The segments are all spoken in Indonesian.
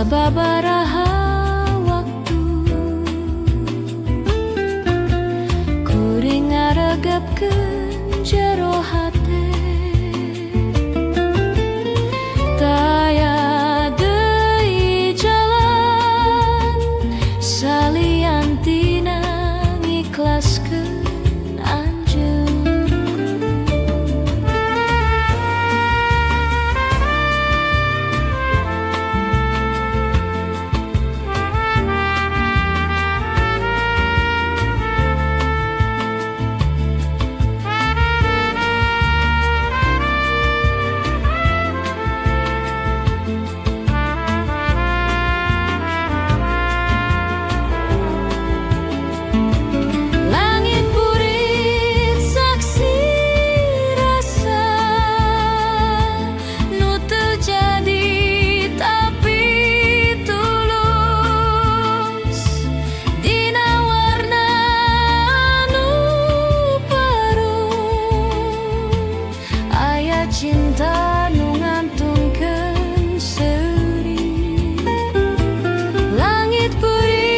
sababaraha waktu kuring ngaregepkeun jero hate taya deui jalan salian tina ngikhlaskeun anjeun. Cinta nu ngantungkeun seuri langit purit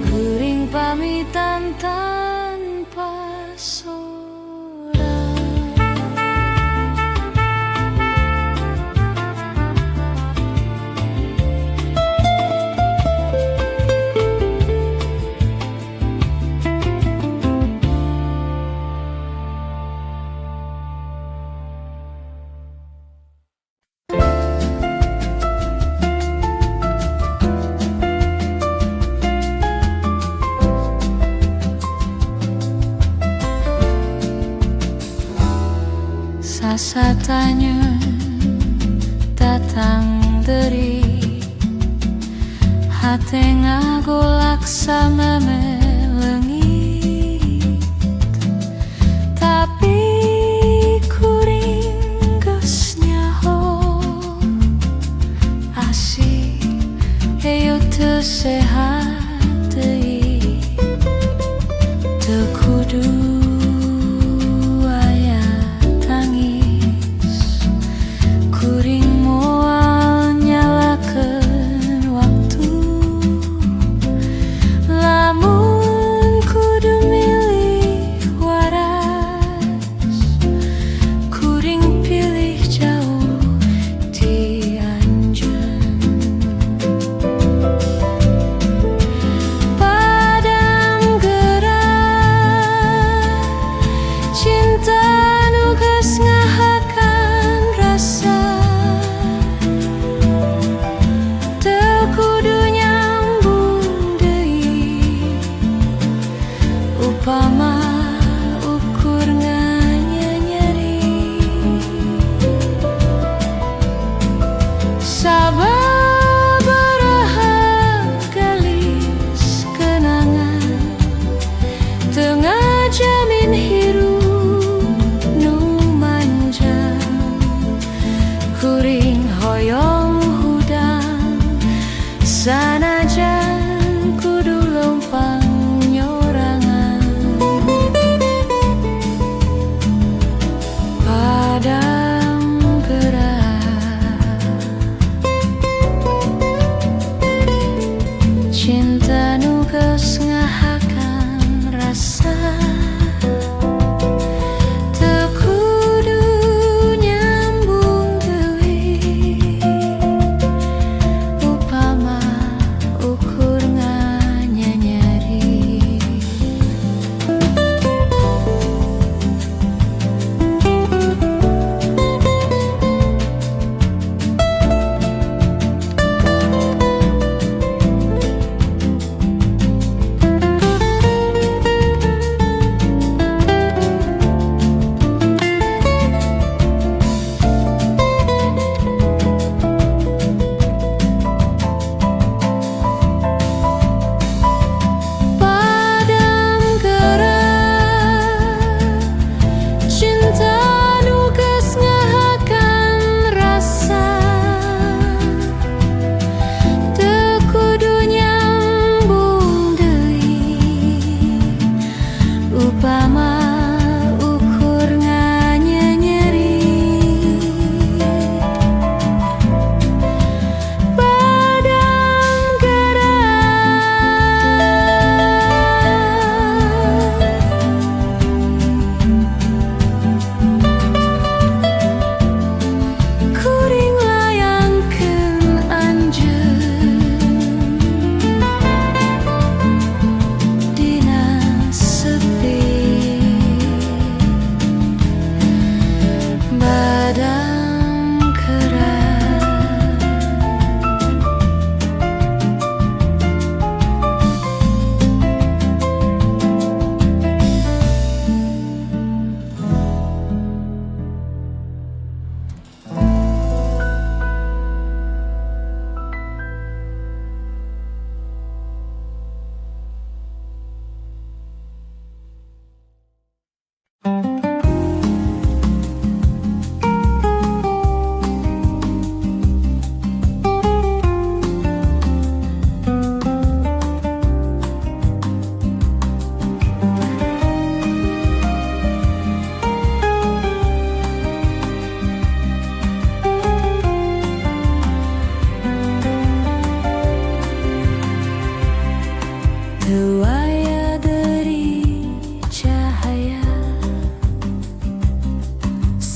kuring pamitan tanpa sorang. Sasatanya datang dari hati ngagolak sama melengit tapi kuring geus nyaho asih heyo teu sehat deui teu kudu kuring moal nyalakeun waktu lamun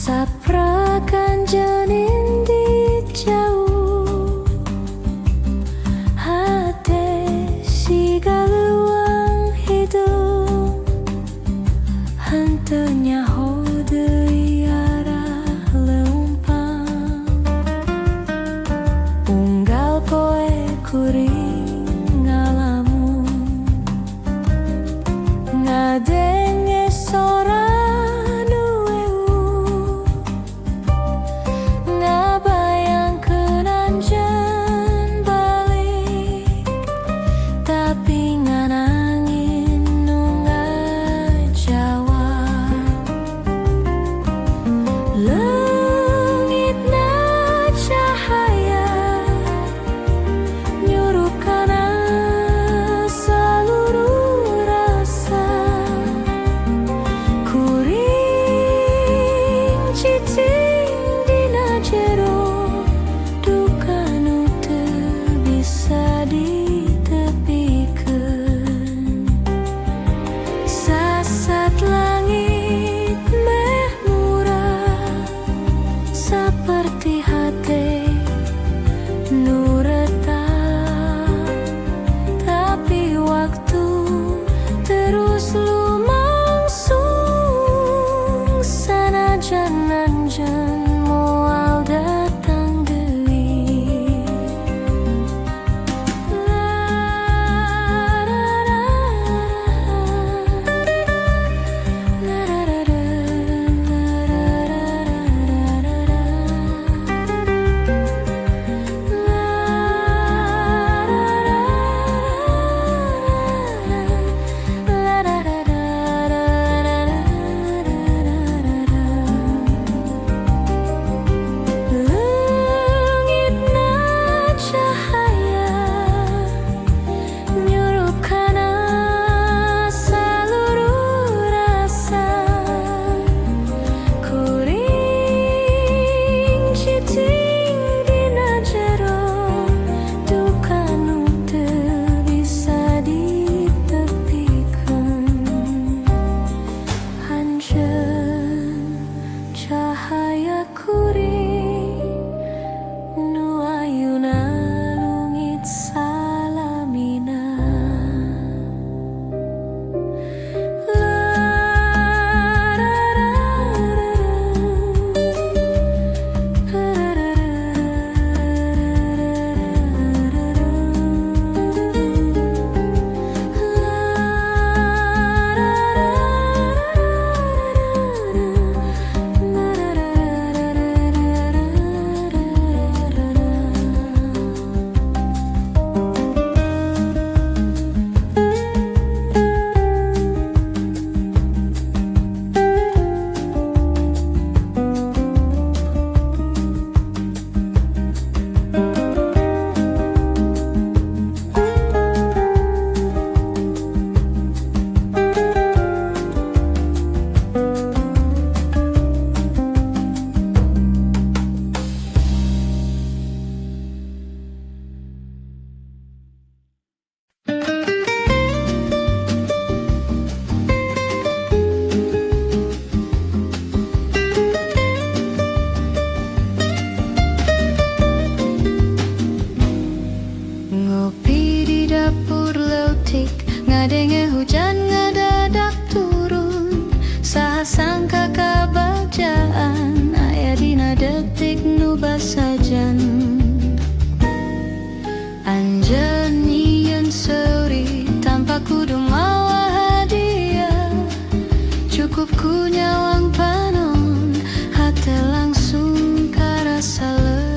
Saprakan janin di jauh hati sigaluang hidup hantenya hode iara leumpang unggal poe kuring ngalamun ngadenge sora Ngadenge hujan ngadadak turun, saha sangka kabajaan aya dina detik nu basajan. Anjeun nyieun seuri tanpa kudu mawa hadiah, cukup ku nyawang panon hate langsung karasa lega.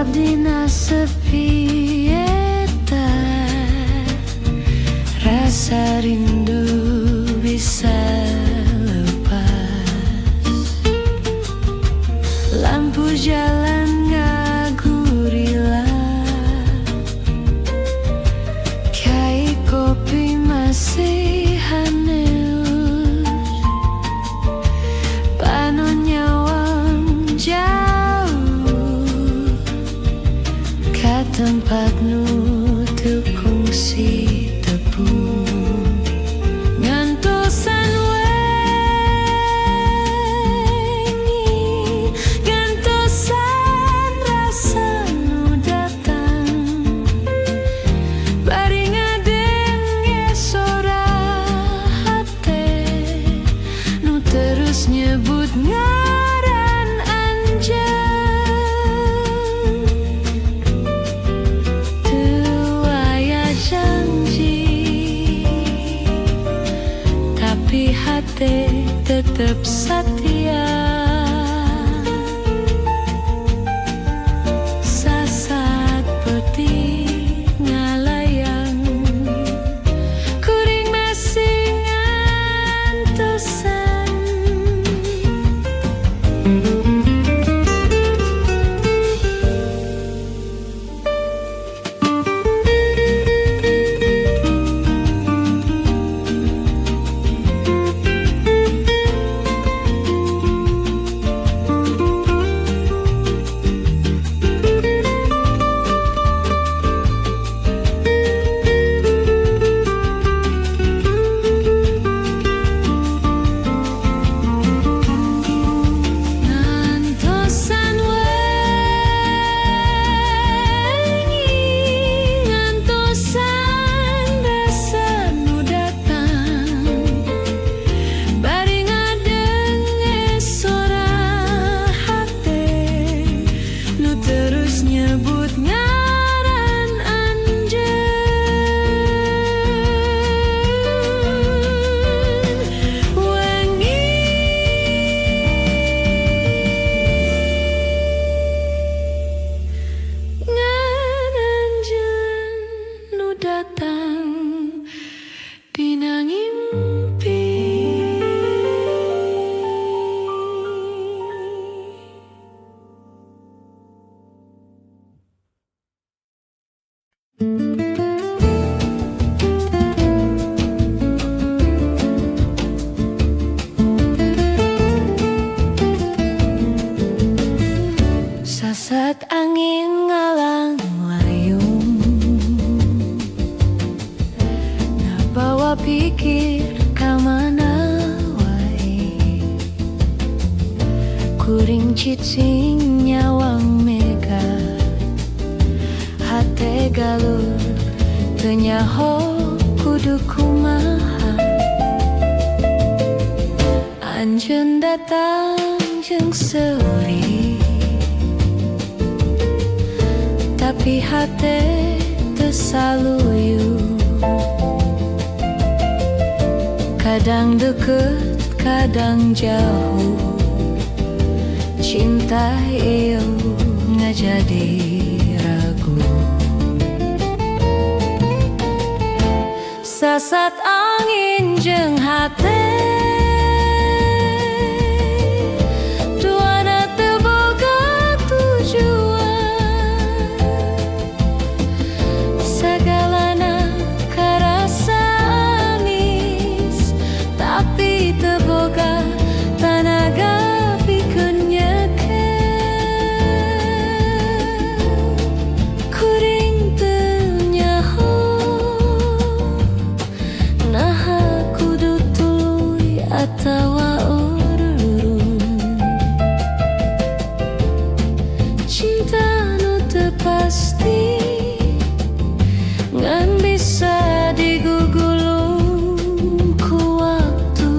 Abdina sepi eta, rasa rindu bisa lepas. Lampu jalan ngagurila, kai kopi masih haneus. Panon nyawang jauh ka tempat nu teu kongsi tepung. Ngantosan wengi, gantosan rasa nu datang, bari ngadenge sora hate nu terus nyebut ngaran anjeun. Teu aya janji, tapi hati tetep setia. Sasaat peuting ngalayang, kuring masih ngantosan. Ngantosan wengi, ngantosan rasa nu datang, bari ngadenge sora hate nu terus nyebut ngaran anjeun. Wengi ngan anjeun nu datang dina ngimpi. Sasat angin ngalang layung, ngabawa pikir kamana wae. Kuring cicing nyawang mega, hate galur teu nyaho kudu kumaha. Anjeun datang jeung seuri, tapi hate teu saluyu. Kadang deket, kadang jauh, cinta ieu ngajadi ragu. Sasat angin jeung hate, duana teu boga tujuan. Sagalana karasa anis, tapi teu boga tanaga pikeun nyekel. Kuring teu nyaho naha kudu tuluy atawa urun. Cinta nu teu pasti ngan bisa digugulung ku waktu.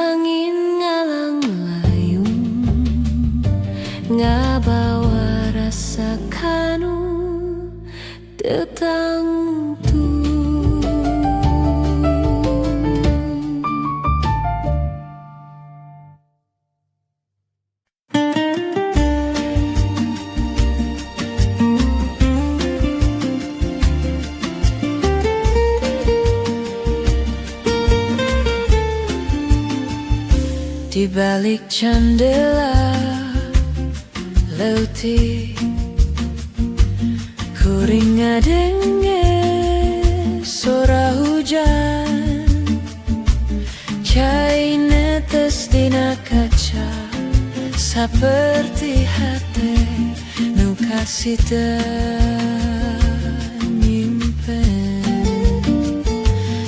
angin ngalang layung ngabawa rasa kanu tentang di balik jendela lauti kuring ngadenge suara hujan cai netes dina kaca seperti hati nu kasih nyimpen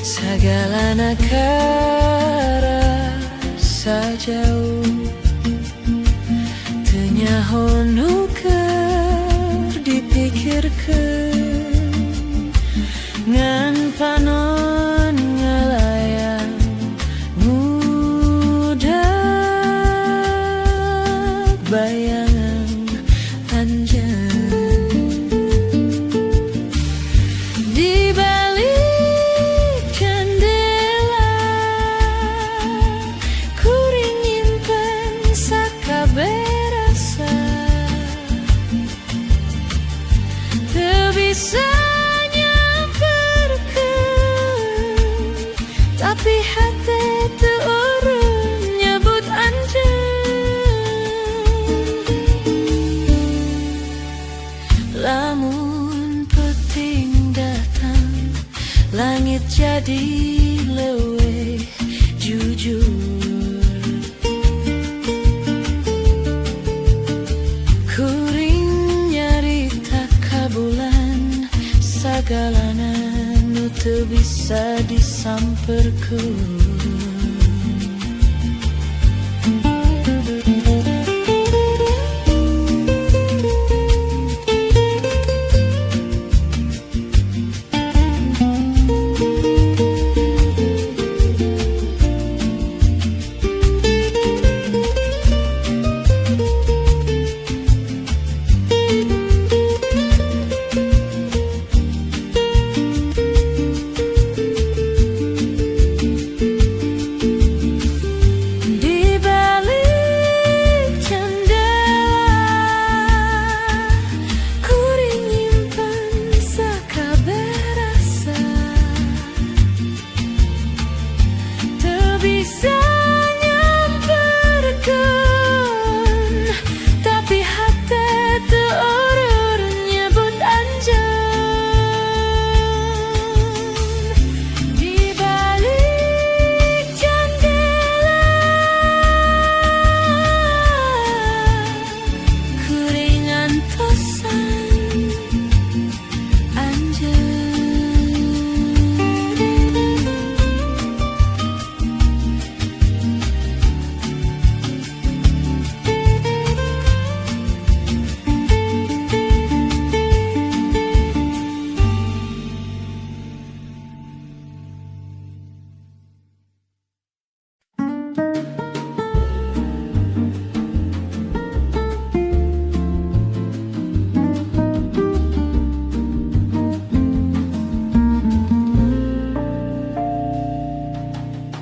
segala nakara sajauh tenyaho nuker dipikirkan ngan panon ngalayang mudah bayangan panjang di balik jendela kuring nyimpen sakaberasa teu bisa tapi hati teu urun nyebut anjeun lamun peting datang langit jadi leuwih jujur kuring nyarita ka bulan sagalana nu teu bisa disamperkeun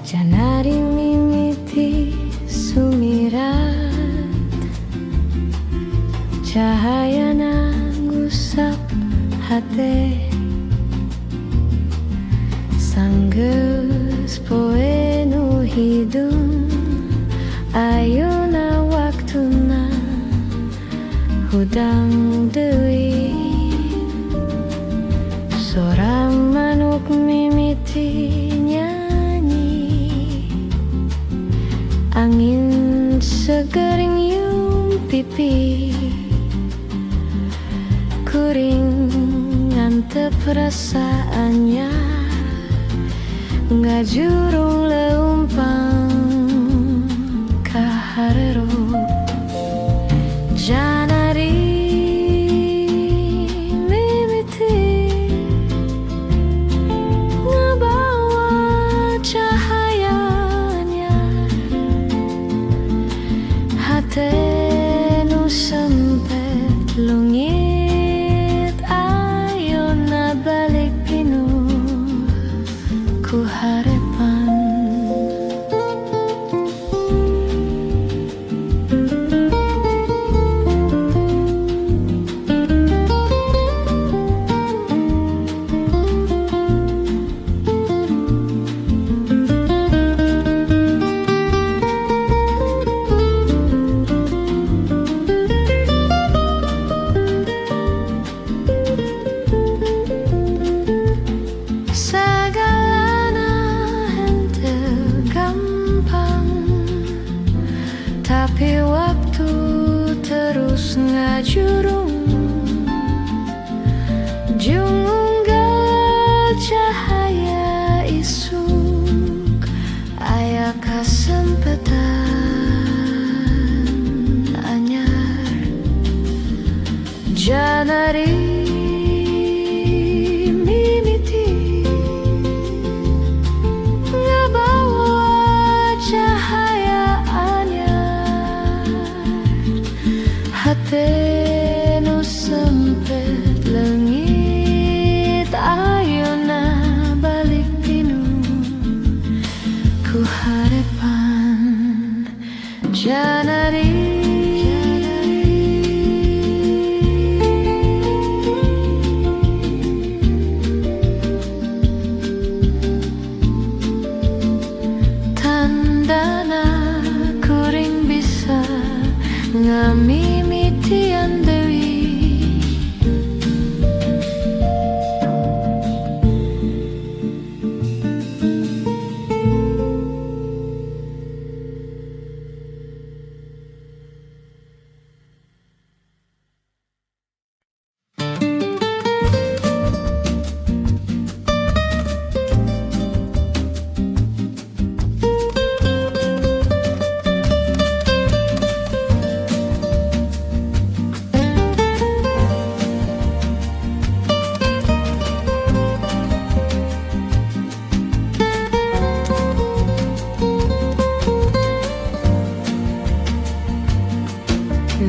janari mimiti sumirat cahaya nanggusap hate sanggeus poe nu hidung ayeuna waktuna hudang deui sorang manuk mimiti angin segering yung pipi kuring ngantep perasaannya ngajurung leumpang kaharero janari mimiti ngabawa cahayanya jurung Jungunggal cahaya isuk aya kasempatan anyar janari mimiti ngabawa cahaya anyar hate nu sempet leungit ayeuna balik tinu ku harepan janari tandana kuring bisa ngamimitian Dewi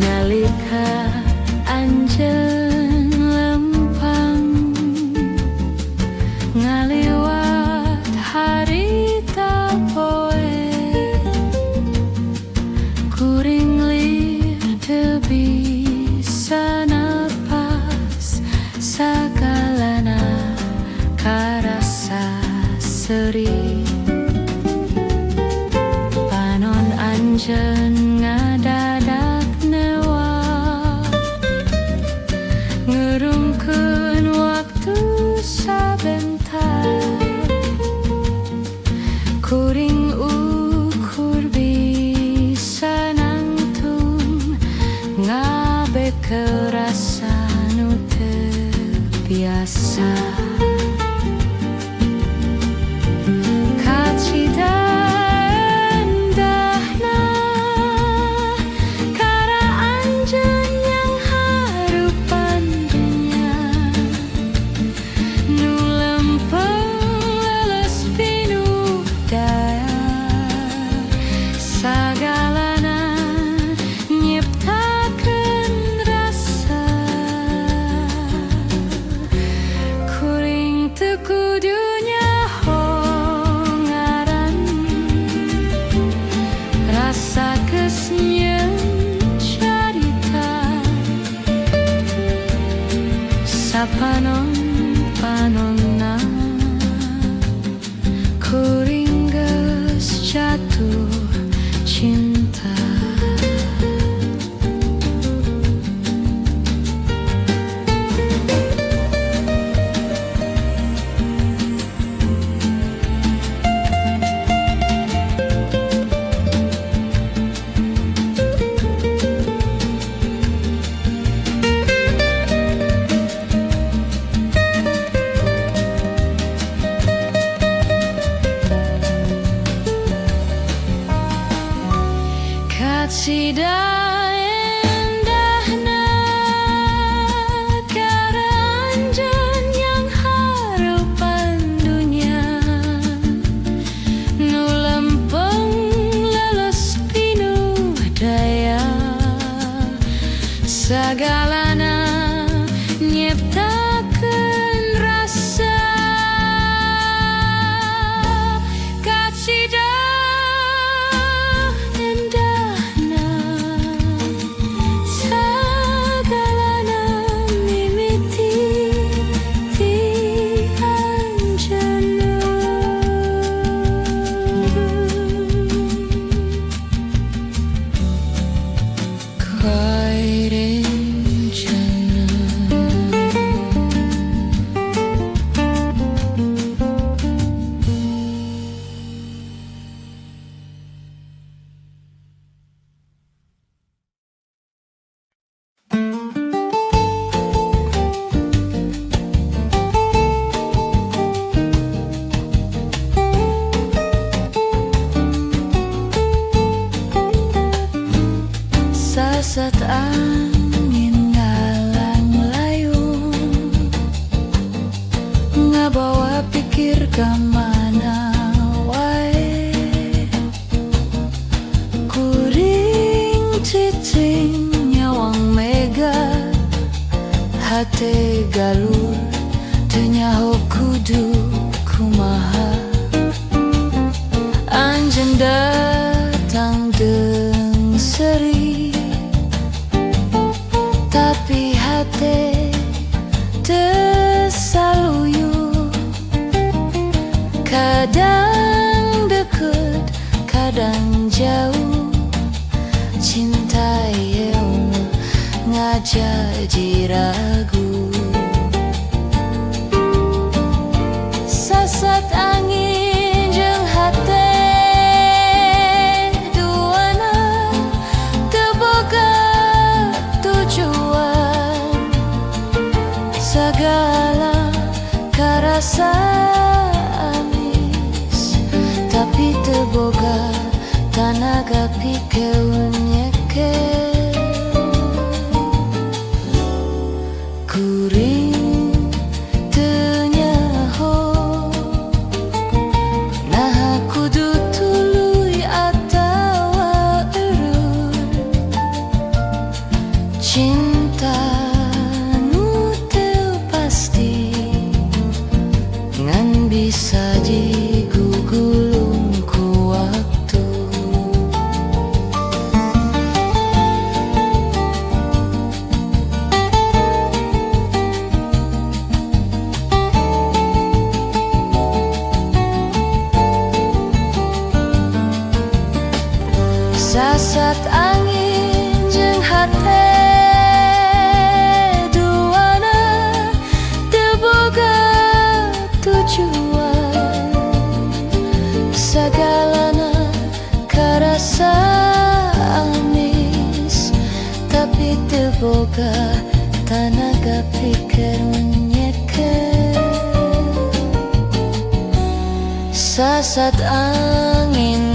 nalika anjeun lempang ngaliwat harita poe kuring lir teu bisa napas sagalana karasa seuri panon anjeun ngadadak ngerungkeun waktu sabentar kuring ukur bisa nangtung ngabeke rasa nu teu biasa kacida endahna kara anjeun yang harupan dunya nu lempeng leles pinuh daya sagalana nyiptakeun rasa kuring teu kudu nyaho ngaran rasa geus nyieun carita sapanon-panonna kuring geus jatuh cinta kacida endahna kara anjeun yang harupan dunya nu lempeng leles pinuh daya sagalana nyiptakeun rasa kacida endahna sagalana mimiti ti anjeunna kairing Sasat angin ngalang layung, ngabawa pikir kemana wae. Kuring cicing nyawang mega, hate galur tenyaho kudu kumaha. Anjeun datang deng seri, tapi hate teu saluyu. Kadang deket, kadang jauh, cinta yeung ngajaji ragu. Sasat angin jeung hate duana teu boga tujuan. Sagala karasa amis, tapi teu boga tanaga pikeun nyekel. Kuring teu nyaho nah kudu tuluy atawa eureun. Cinta nu teu pasti ngan bisa digugulung ku waktu. Sasat angin jeung hate duana teu boga tujuan. Sagalana karasa amis, tapi teu boga tanaga pikir nyekel. Sasat angin